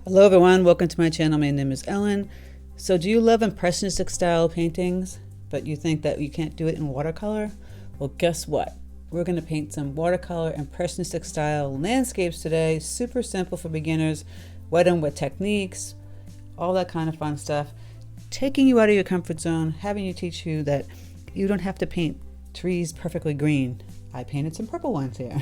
Hello everyone, welcome to my channel. My name is Ellen. So do you love impressionistic style paintings, but you think that you can't do it in watercolor? Well, guess what? We're going to paint some watercolor impressionistic style landscapes today. Super simple for beginners, wet on wet techniques, all that kind of fun stuff. Taking you out of your comfort zone, having you teach you that you don't have to paint trees perfectly green. I painted some purple ones here.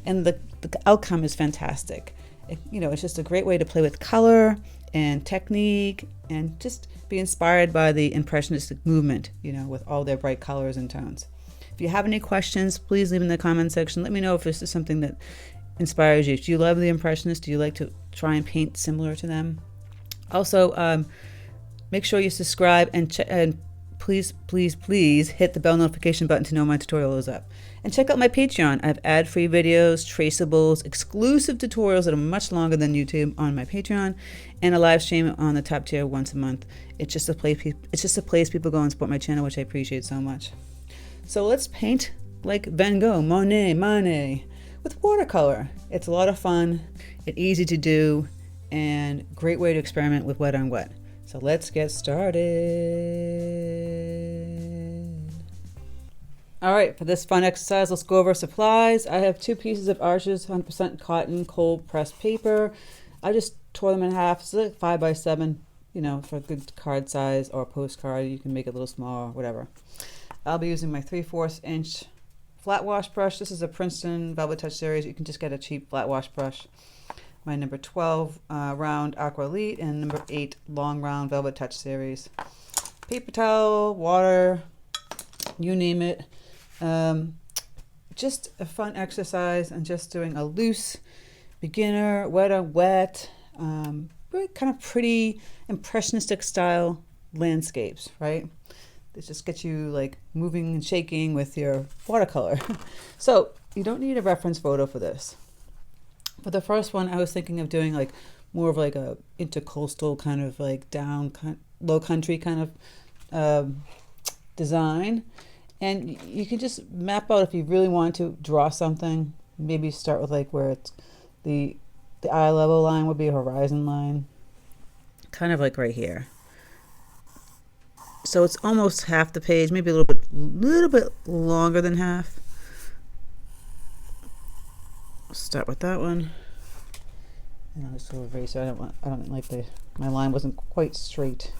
And the outcome is fantastic. It's just a great way to play with color and technique and just be inspired by the impressionistic movement, with all their bright colors and tones. If you have any questions, please leave in the comment section. Let me know if this is something that inspires you. Do you love the Impressionists? Do you like to try and paint similar to them? Also, make sure you subscribe and please hit the bell notification button to know my tutorial is up. And check out my Patreon. I have ad-free videos, traceables, exclusive tutorials that are much longer than YouTube on my Patreon, and a live stream on the top tier once a month. It's just a place people go and support my channel, which I appreciate so much. So let's paint like Van Gogh, Manet, with watercolor. It's a lot of fun, it's easy to do, and great way to experiment with wet on wet. So let's get started. All right, for this fun exercise, let's go over supplies. I have 2 pieces of Arches 100% cotton cold pressed paper. I just tore them in half. It's like 5 by 7, for a good card size or a postcard. You can make it a little smaller, whatever. I'll be using my 3/4 inch flat wash brush. This is a Princeton Velvet Touch series. You can just get a cheap flat wash brush. My number 12 round aqua elite and number 8 long round Velvet Touch series. Paper towel, water, you name it. Just a fun exercise and just doing a loose beginner wet on wet, really kind of pretty impressionistic style landscapes, right? This just gets you like moving and shaking with your watercolor. So you don't need a reference photo for this. For the first one, I was thinking of doing like more of like a intercoastal kind of like low country kind of design. And you can just map out if you really want to draw something. Maybe start with like where it's the eye level line would be a horizon line, kind of like right here. So it's almost half the page, maybe a little bit longer than half. Start with that one, and I'll just go erase. I don't like my line wasn't quite straight,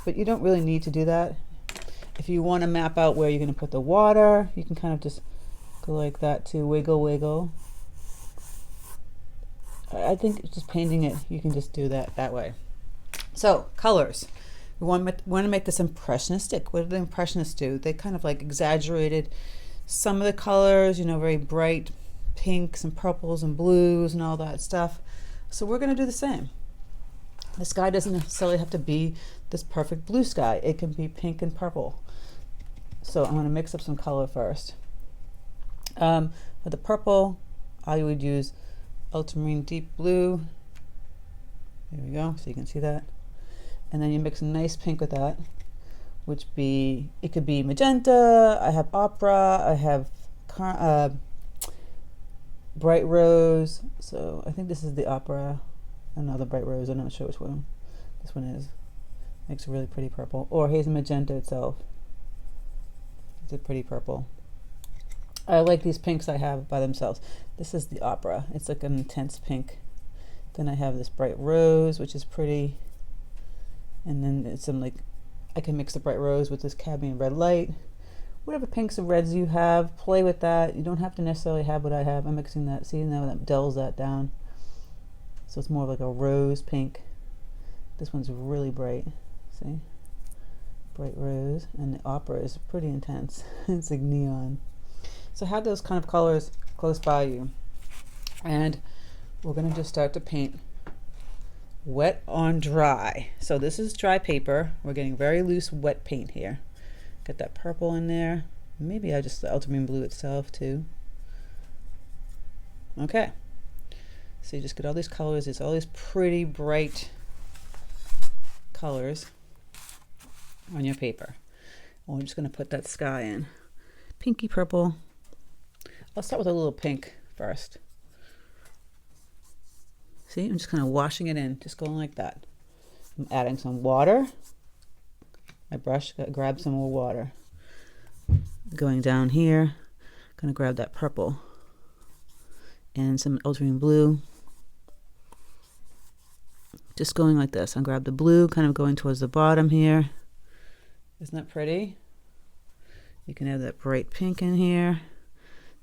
but you don't really need to do that. If you want to map out where you're going to put the water, you can kind of just go like that to wiggle. I think just painting it, you can just do that way. So colors, we want to make this impressionistic. What did the Impressionists do? They kind of like exaggerated some of the colors, very bright pinks and purples and blues and all that stuff. So we're going to do the same. The sky doesn't necessarily have to be this perfect blue sky. It can be pink and purple. So I'm going to mix up some color first. For the purple, I would use ultramarine deep blue. There we go, so you can see that. And then you mix a nice pink with that, it could be magenta. I have opera. I have bright rose. So I think this is the opera. Another bright rose. I'm not sure which one this one is. Makes a really pretty purple. Or here's magenta itself. It's a pretty purple. I like these pinks I have by themselves. This is the opera. It's like an intense pink. Then I have this bright rose, which is pretty. And then it's some I can mix the bright rose with this cadmium red light. Whatever pinks and reds you have, play with that. You don't have to necessarily have what I have. I'm mixing that. See, now that dulls that down. So it's more of like a rose pink. This one's really bright. See? Bright rose. And the opera is pretty intense. It's like neon. So have those kind of colors close by you. And we're going to just start to paint wet on dry. So this is dry paper. We're getting very loose wet paint here. Get that purple in there. Maybe I just the ultramarine blue itself too. Okay. So you just get all these colors. It's all these pretty bright colors on your paper. And we're just going to put that sky in. Pinky purple. I'll start with a little pink first. See, I'm just kind of washing it in, just going like that. I'm adding some water. My brush, grab some more water. Going down here, gonna grab that purple and some ultramarine blue. Just going like this. I'll grab the blue, kind of going towards the bottom here. Isn't that pretty? You can have that bright pink in here.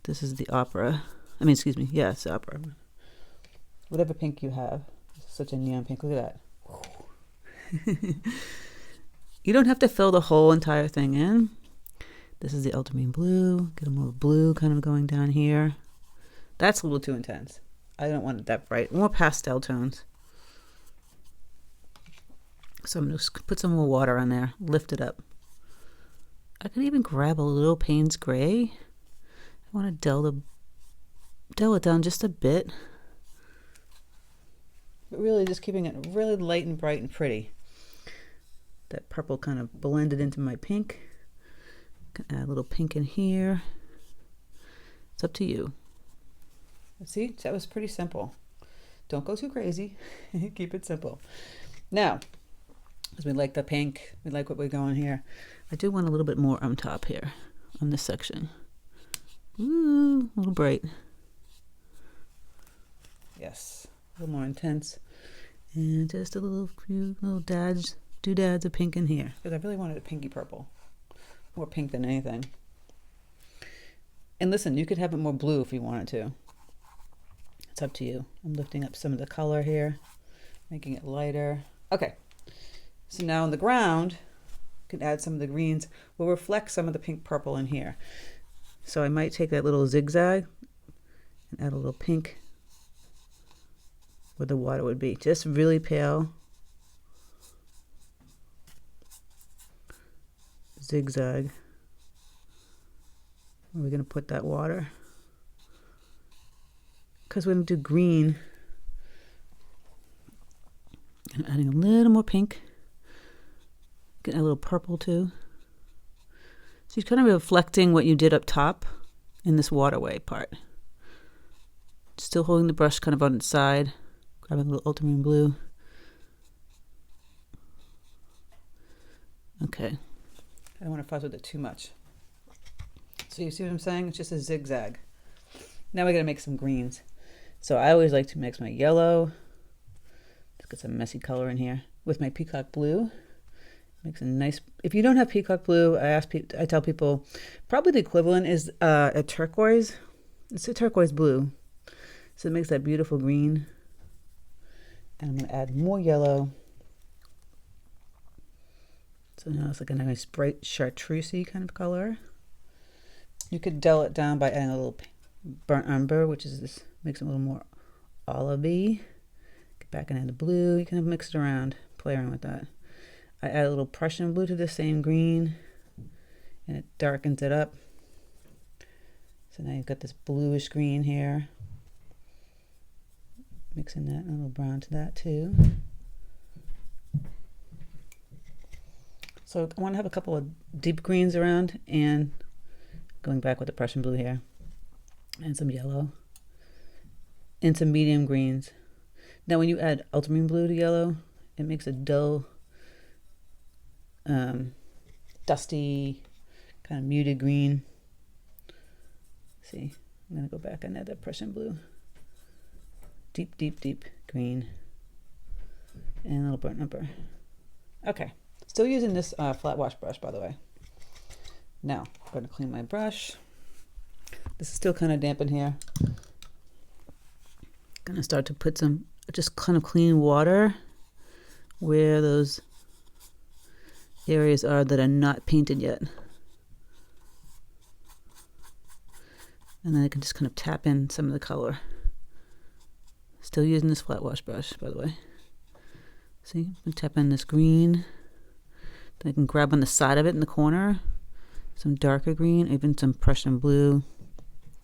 This is the opera. I mean, excuse me. Yeah, it's the opera. Whatever pink you have. It's such a neon pink. Look at that. You don't have to fill the whole entire thing in. This is the ultramarine blue. Get a more blue kind of going down here. That's a little too intense. I don't want it that bright. More pastel tones. So I'm going to put some more water on there. Lift it up. I could even grab a little Paynes gray. I want to dull it down just a bit. But really just keeping it really light and bright and pretty. That purple kind of blended into my pink. Can add a little pink in here. It's up to you. See, that was pretty simple. Don't go too crazy. Keep it simple. Now, because we like the pink, we like what we're going here. I do want a little bit more on top here, on this section. Ooh, a little bright. Yes, a little more intense. And just a few little doodads of pink in here. Because I really wanted a pinky purple. More pink than anything. And listen, you could have it more blue if you wanted to. It's up to you. I'm lifting up some of the color here, making it lighter. Okay. So now on the ground, you can add some of the greens. We'll reflect some of the pink purple in here. So I might take that little zigzag and add a little pink where the water would be. Just really pale. Zigzag. Where we're going to put that water. Because we're going to do green. I'm adding a little more pink. Get a little purple too. So you're kind of reflecting what you did up top in this waterway part. Still holding the brush kind of on its side. Grabbing a little ultramarine blue. Okay. I don't want to fuss with it too much. So you see what I'm saying? It's just a zigzag. Now we're going to make some greens. So I always like to mix my yellow. Let's get some messy color in here. With my peacock blue. Makes a nice, if you don't have peacock blue, I tell people probably the equivalent is a turquoise. It's a turquoise blue. So it makes that beautiful green. And I'm going to add more yellow. So now it's like a nice bright chartreusey kind of color. You could dull it down by adding a little burnt umber, which is this, makes it a little more olivey. Get back and add the blue. You can mix it around, play around with that. I add a little Prussian blue to the same green, and it darkens it up. So now you've got this bluish green here. Mixing that, and a little brown to that too. So I want to have a couple of deep greens around, and going back with the Prussian blue here, and some yellow, and some medium greens. Now when you add ultramarine blue to yellow, it makes a dull, dusty, kind of muted green. See, I'm going to go back and add that Prussian blue. Deep, deep, deep green. And a little burnt umber. Okay, still using this flat wash brush, by the way. Now, I'm going to clean my brush. This is still kind of damp in here. Going to start to put some just kind of clean water where those areas are that are not painted yet. And then I can just kind of tap in some of the color. Still using this flat wash brush, by the way. See, I'm tap in this green. Then I can grab on the side of it in the corner some darker green, even some Prussian blue.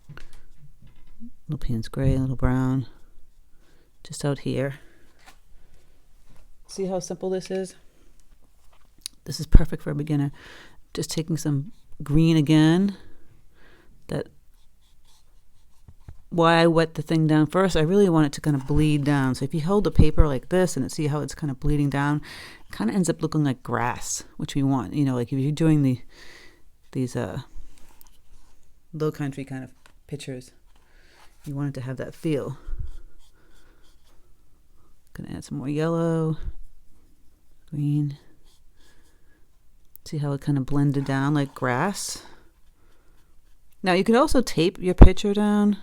A little Paynes gray, a little brown. Just out here. See how simple this is? This is perfect for a beginner. Just taking some green again. That why I wet the thing down first, I really want it to kind of bleed down. So if you hold the paper like this and see how it's kind of bleeding down, it kind of ends up looking like grass, which we want. You know, like if you're doing these low country kind of pictures, you want it to have that feel. Gonna add some more yellow, green. See how it kind of blended down like grass. Now you could also tape your picture down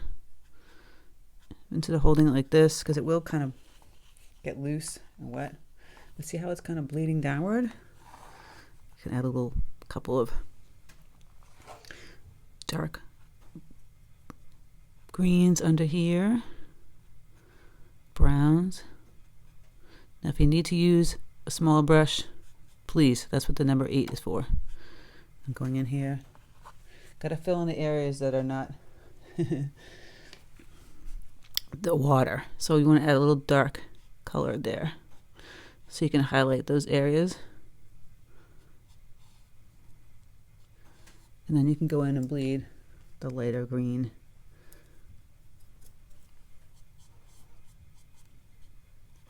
instead of holding it like this, because it will kind of get loose and wet. But see how it's kind of bleeding downward? You can add a couple of dark greens under here, browns. Now if you need to use a small brush, please, that's what the number 8 is for. I'm going in here. Got to fill in the areas that are not the water. So you want to add a little dark color there, so you can highlight those areas. And then you can go in and bleed the lighter green.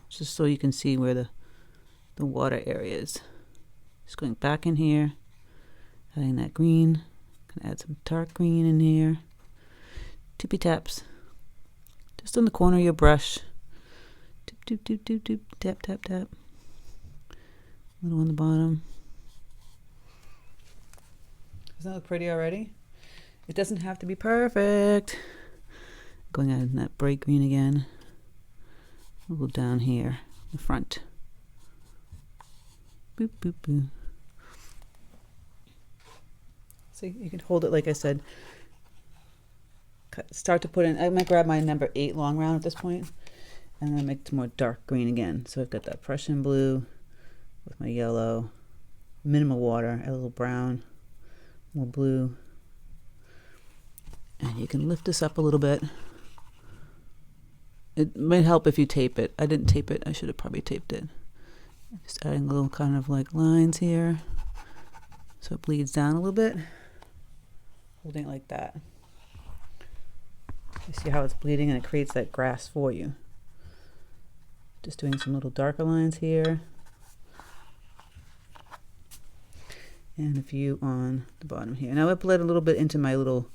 Just so you can see where the water area is. Just going back in here, adding that green. Gonna add some dark green in here. Tippy taps. Just on the corner of your brush. Tip, tip, tip, tip, tip, tap, tap, tap. A little on the bottom. Doesn't that look pretty already? It doesn't have to be perfect. Going out in that bright green again. A little down here, the front. Boop, boop, boop. See, you can hold it like I said. Start to put in, I might grab my number 8 long round at this point, and then make it more dark green again. So I've got that Prussian blue with my yellow, minimal water, add a little brown, more blue. And you can lift this up a little bit. It might help if you tape it. I didn't tape it. I should have probably taped it. Just adding little kind of like lines here so it bleeds down a little bit. Holding it like that. You see how it's bleeding and it creates that grass for you. Just doing some little darker lines here. And a few on the bottom here. Now it bled a little bit into my little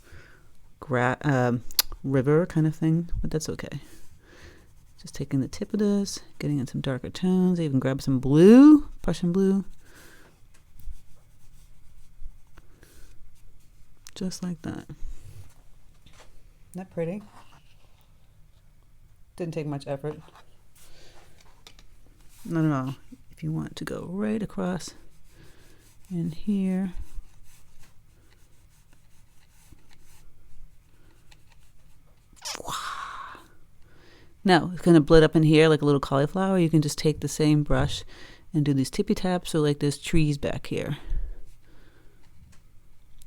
river kind of thing, but that's okay. Just taking the tip of this, getting in some darker tones. I even grab some blue, Prussian blue. Just like that. Isn't that pretty? Didn't take much effort. Not at all. If you want to go right across in here. Now, it's going to blend up in here like a little cauliflower. You can just take the same brush and do these tippy taps, so like there's trees back here.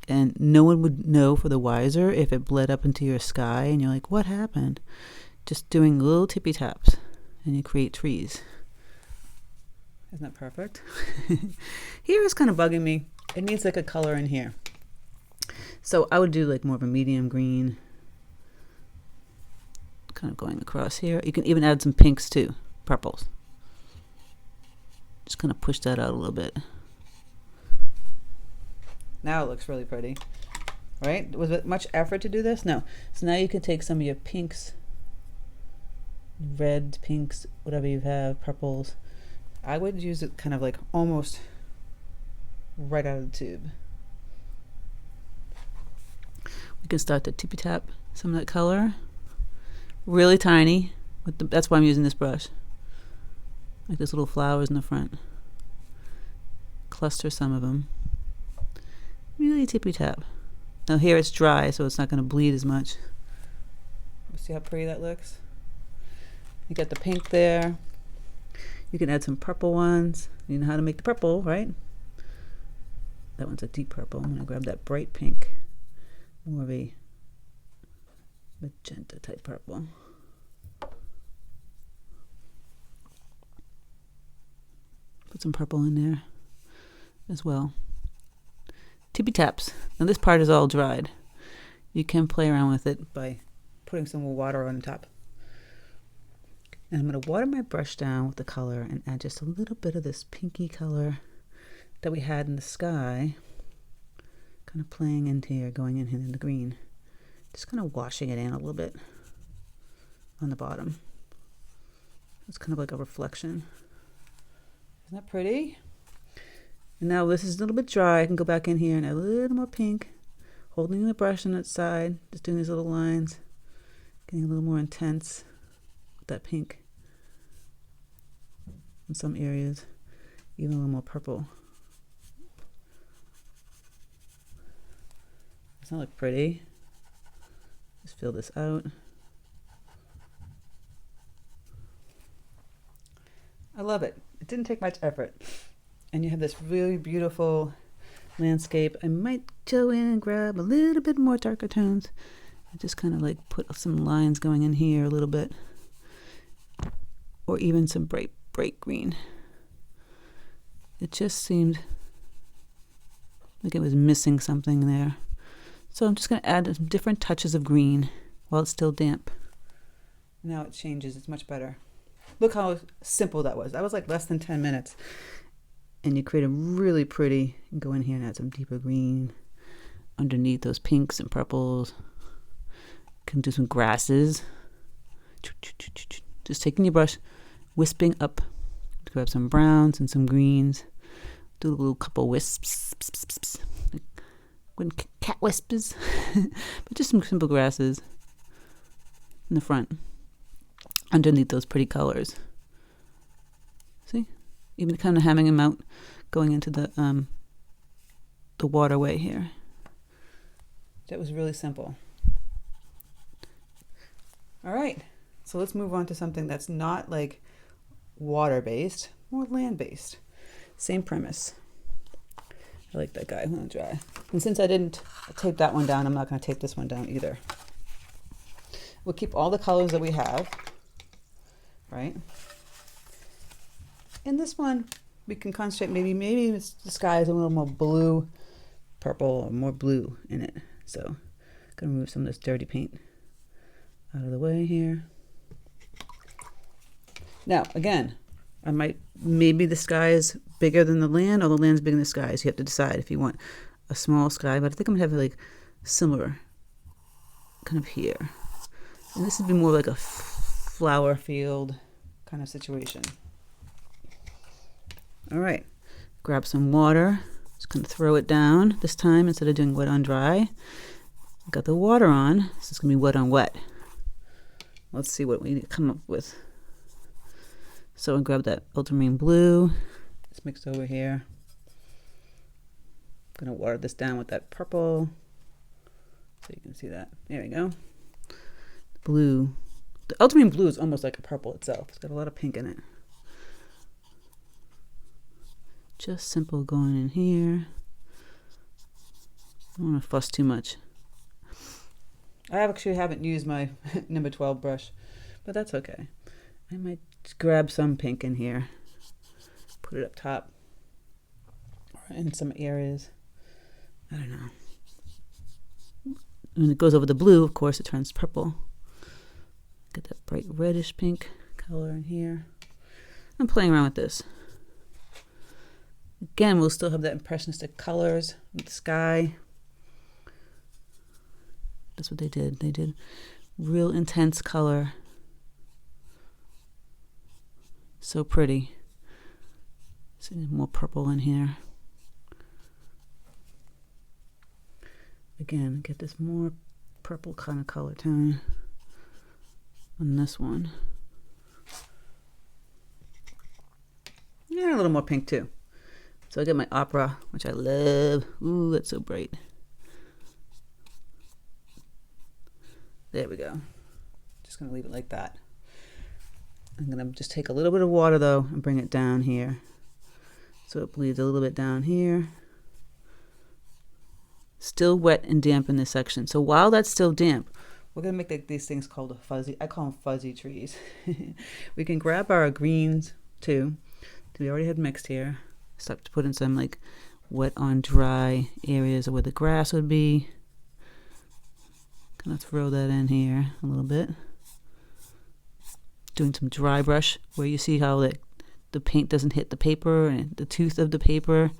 And no one would know for the wiser if it bled up into your sky and you're like, what happened? Just doing little tippy taps and you create trees. Isn't that perfect? Here is kind of bugging me. It needs like a color in here. So I would do like more of a medium green. Kind of going across here. You can even add some pinks too, purples. Just kind of push that out a little bit. Now it looks really pretty, right? Was it much effort to do this? No. So now you can take some of your pinks, reds, pinks, whatever you have, purples. I would use it kind of like almost right out of the tube. We can start to tippy tap some of that color. Really tiny. That's why I'm using this brush. Like those little flowers in the front. Cluster some of them. Really tippy tap. Now here it's dry, so it's not going to bleed as much. See how pretty that looks? You got the pink there. You can add some purple ones. You know how to make the purple, right? That one's a deep purple. I'm going to grab that bright pink. More of a magenta type purple. Put some purple in there as well. Tippy taps. Now this part is all dried. You can play around with it by putting some more water on top. And I'm going to water my brush down with the color and add just a little bit of this pinky color that we had in the sky, kind of playing into here, going in here in the green. Just kind of washing it in a little bit on the bottom. It's kind of like a reflection. Isn't that pretty? And now this is a little bit dry. I can go back in here and add a little more pink, holding the brush on its side, just doing these little lines, getting a little more intense with that pink in some areas, even a little more purple. Doesn't that look pretty? Just fill this out. I love it. It didn't take much effort. And you have this really beautiful landscape. I might go in and grab a little bit more darker tones and just kind of like put some lines going in here a little bit, or even some bright green. It just seemed like it was missing something there. So I'm just going to add some different touches of green while it's still damp. Now it changes. It's much better. Look how simple that was. That was like less than 10 minutes. And you create a really pretty, go in here and add some deeper green underneath those pinks and purples. Can do some grasses. Just taking your brush, wisping up. Grab some browns and some greens. Do a little couple wisps. Like cat wisps. But just some simple grasses in the front. Underneath those pretty colors. See? Even kind of having them out going into the waterway here. That was really simple. All right, so let's move on to something that's not like water-based, more land-based. Same premise. I like that guy. I'm gonna dry. And since I didn't tape that one down, I'm not gonna tape this one down either. We'll keep all the colors that we have, right? In this one, we can concentrate, maybe the sky is a little more blue, purple, or more blue in it. So I'm gonna remove some of this dirty paint out of the way here. Now, again, maybe the sky is bigger than the land, or the land's bigger than the sky. So you have to decide if you want a small sky, but I think I'm gonna have like similar kind of here. And this would be more like a flower field kind of situation. All right, grab some water. Just gonna throw it down this time instead of doing wet on dry. Got the water on. This is gonna be wet on wet. Let's see what we come up with. So I'll grab that ultramarine blue. It's mixed over here. I'm gonna water this down with that purple so you can see that. There we go. Blue. The ultramarine blue is almost like a purple itself. It's got a lot of pink in it. Just simple going in here. I don't want to fuss too much. I actually haven't used my number 12 brush, but that's okay. I might grab some pink in here, put it up top, or in some areas. I don't know. When it goes over the blue, of course, it turns purple. Get that bright reddish pink color in here. I'm playing around with this. Again, we'll still have that impressionistic colors with the sky. That's what they did. They did real intense color. So pretty. See more purple in here. Again, get this more purple kind of color tone on this one. Yeah, a little more pink too. So I get my opera, which I love. Ooh, that's so bright. There we go. Just gonna leave it like that. I'm gonna just take a little bit of water though and bring it down here. So it bleeds a little bit down here. Still wet and damp in this section. So while that's still damp, we're gonna make these things called a fuzzy, I call them fuzzy trees. We can grab our greens too, that we already had mixed here. Start to put in some like wet on dry areas where the grass would be. Gonna throw that in here a little bit. Doing some dry brush where you see how the paint doesn't hit the paper and the tooth of the paper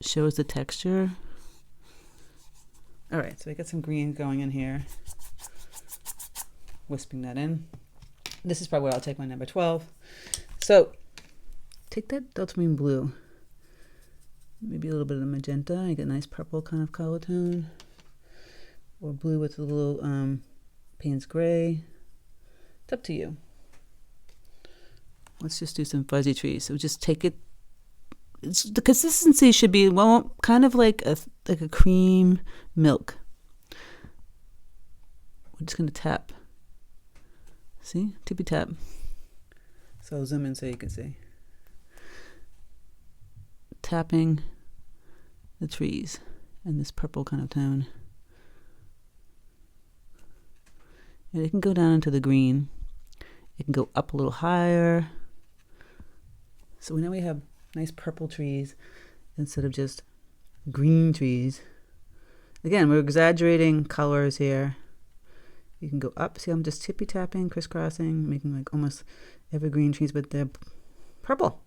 shows the texture. All right, so we got some green going in here. Wisping that in. This is probably where I'll take my number 12. So take that ultramarine blue, maybe a little bit of magenta. You get a nice purple kind of color tone, or blue with a little Paynes gray. It's up to you. Let's just do some fuzzy trees. So just take it. The consistency should be, well, kind of like a cream milk. We're just gonna tap. See, tippy tap. So I'll zoom in so you can see. Tapping the trees in this purple kind of tone. And it can go down into the green. It can go up a little higher. So now we have nice purple trees instead of just green trees. Again, we're exaggerating colors here. You can go up. See, I'm just tippy tapping, crisscrossing, making like almost evergreen trees, but they're purple.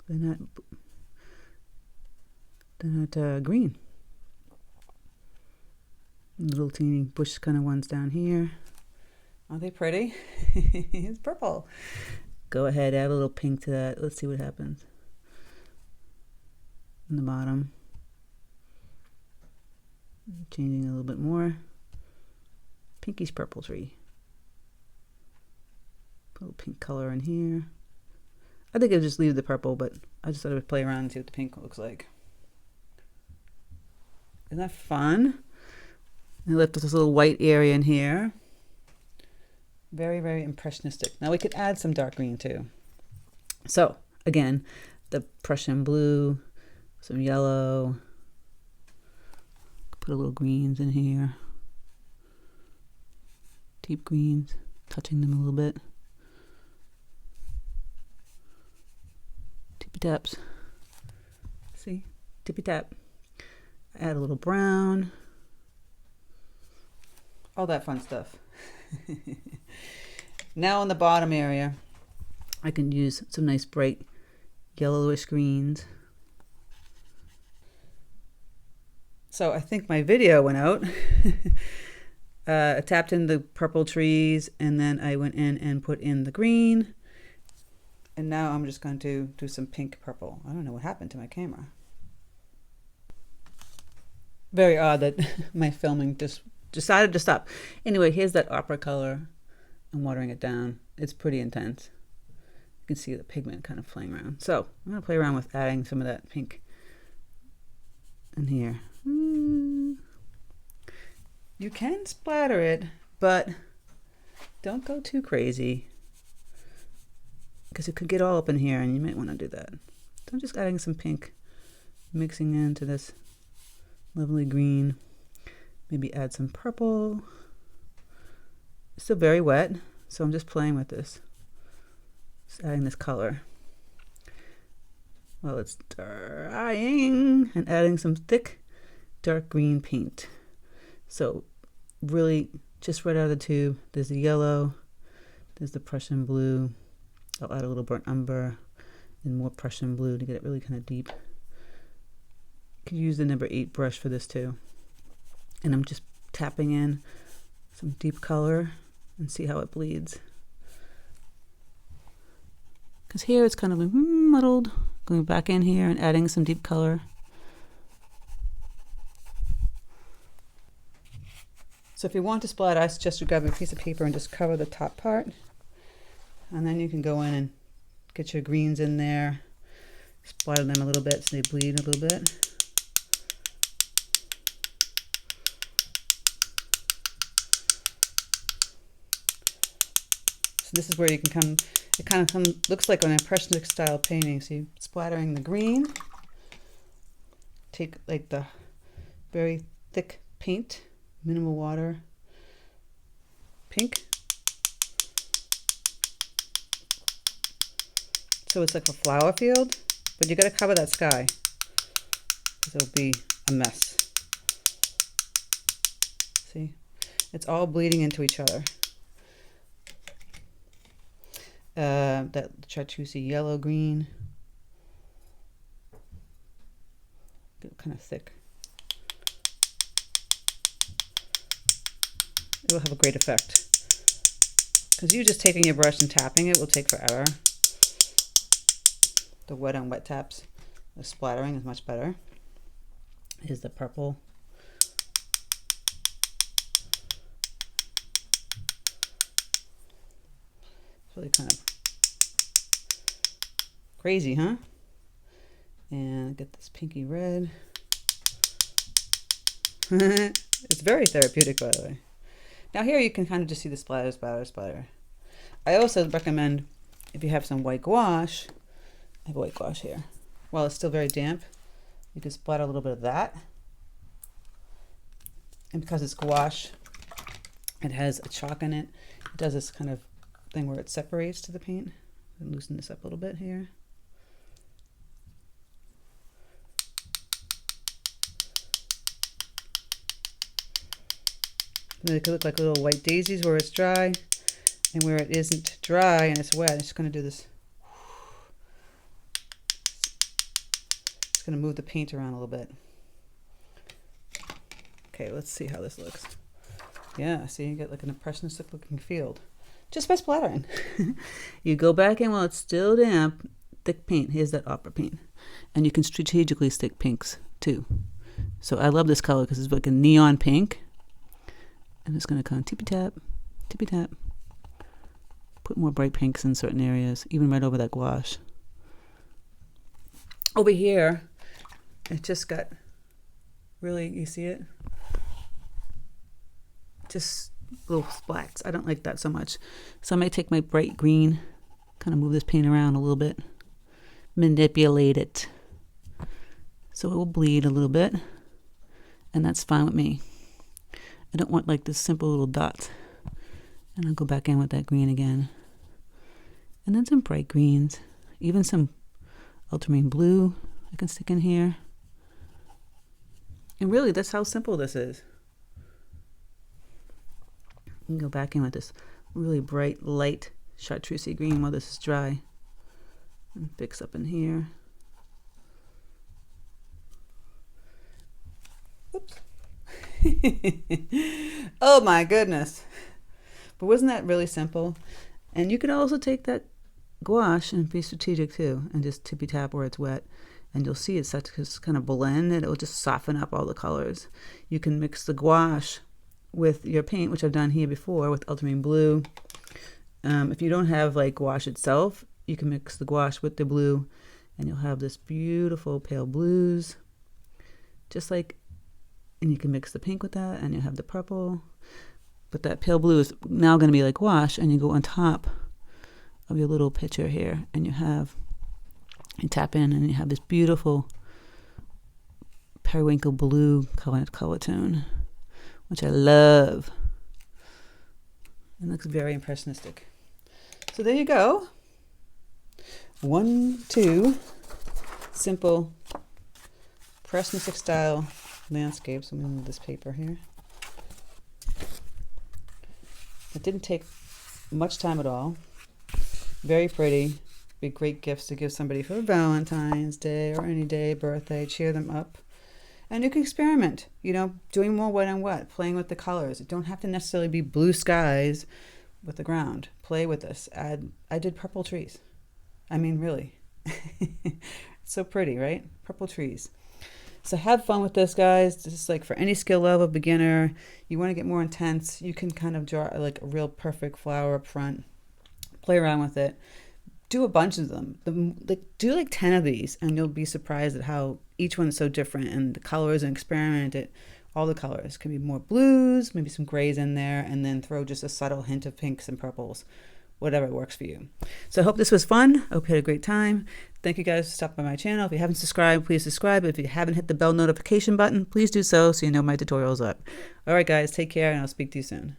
They're not green. Little teeny bush kind of ones down here. Aren't they pretty? It's purple. Go ahead, add a little pink to that. Let's see what happens. On the bottom. Changing a little bit more. Pinkish purple tree. Put a little pink color in here. I think I'll just leave the purple, but I just thought I would play around and see what the pink looks like. Isn't that fun? And I left this little white area in here. Very, very impressionistic. Now we could add some dark green too. So again, the Prussian blue, some yellow. Put a little greens in here. Deep greens, touching them a little bit. Tippy taps. See? Tippy tap. Add a little brown. All that fun stuff. Now on the bottom area, I can use some nice bright yellowish greens. So I think my video went out. I tapped in the purple trees and then I went in and put in the green. And now I'm just going to do some pink purple. I don't know what happened to my camera. Very odd that my filming just decided to stop. Anyway, here's that opera color. I'm watering it down. It's pretty intense. You can see the pigment kind of playing around. So I'm going to play around with adding some of that pink in here. You can splatter it, but don't go too crazy because it could get all up in here and you might want to do that. So I'm just adding some pink, mixing into this lovely green. Maybe add some purple. It's still very wet, so I'm just playing with this. Just adding this color while it's drying and adding some thick dark green paint. So really just right out of the tube, there's the yellow, there's the Prussian blue. I'll add a little burnt umber and more Prussian blue to get it really kind of deep. You could use the number 8 brush for this too. And I'm just tapping in some deep color and see how it bleeds. Because here it's kind of like muddled. Going back in here and adding some deep color. So if you want to splatter, I suggest you grab a piece of paper and just cover the top part. And then you can go in and get your greens in there. Splatter them a little bit so they bleed a little bit. So this is where you can come, it kind of looks like an impressionistic style painting. So you're splattering the green. Take like the very thick paint, minimal water, pink. So it's like a flower field, but you got to cover that sky because it'll be a mess. See, it's all bleeding into each other. That chartreuse yellow green, kind of thick. It will have a great effect. Because you just taking your brush and tapping it will take forever. The wet on wet taps, the splattering is much better. Here's the purple. It's really kind of crazy, huh? And get this pinky red. It's very therapeutic, by the way. Now here you can kind of just see the splatter, splatter, splatter. I also recommend, if you have some white gouache, I have white gouache here. While it's still very damp, you can splatter a little bit of that. And because it's gouache, it has a chalk in it. It does this kind of thing where it separates to the paint. And loosen this up a little bit here. They could look like little white daisies where it's dry, and where it isn't dry and it's wet, it's just going to do this. It's going to move the paint around a little bit. Okay, let's see how this looks. Yeah, see, you get like an impressionistic looking field just by splattering. You go back in while it's still damp, thick paint. Here's that opera paint. And you can strategically stick pinks too. So I love this color because it's like a neon pink. I'm just going to kind of tippy tap, put more bright pinks in certain areas, even right over that gouache. Over here, it just got really, you see it? Just little splats. I don't like that so much. So I might take my bright green, kind of move this paint around a little bit, manipulate it. So it will bleed a little bit, and that's fine with me. I don't want like this simple little dot. And I'll go back in with that green again. And then some bright greens. Even some ultramarine blue I can stick in here. And really, that's how simple this is. You can go back in with this really bright, light chartreuse green while this is dry. And fix up in here. Oops. Oh my goodness. But wasn't that really simple? And you could also take that gouache and be strategic too, and just tippy tap where it's wet, and you'll see it's such this kind of blend, and it will just soften up all the colors. You can mix the gouache with your paint, which I've done here before with ultramarine blue. If you don't have like gouache itself, you can mix the gouache with the blue, and you'll have this beautiful pale blues, just like. And you can mix the pink with that, and you have the purple. But that pale blue is now going to be like gouache, and you go on top of your little picture here, and you tap in, and you have this beautiful periwinkle blue color tone, which I love. It looks very impressionistic. So there you go. 1, 2 simple impressionistic style landscapes. I'm going to move this paper here. It didn't take much time at all. Very pretty. Be great gifts to give somebody for Valentine's Day or any day, birthday. Cheer them up. And you can experiment, you know, doing more wet on wet, playing with the colors. It don't have to necessarily be blue skies with the ground. Play with this. I did purple trees. I mean, really. It's so pretty, right? Purple trees. So have fun with this, guys. This is like for any skill level, beginner. You want to get more intense, you can kind of draw like a real perfect flower up front. Play around with it. Do a bunch of them. Do like 10 of these, and you'll be surprised at how each one is so different. And the colors, and experiment it. All the colors. Can be more blues, maybe some grays in there, and then throw just a subtle hint of pinks and purples. Whatever works for you. So I hope this was fun. I hope you had a great time. Thank you guys for stopping by my channel. If you haven't subscribed, please subscribe. If you haven't hit the bell notification button, please do so you know my tutorial's up. All right, guys, take care, and I'll speak to you soon.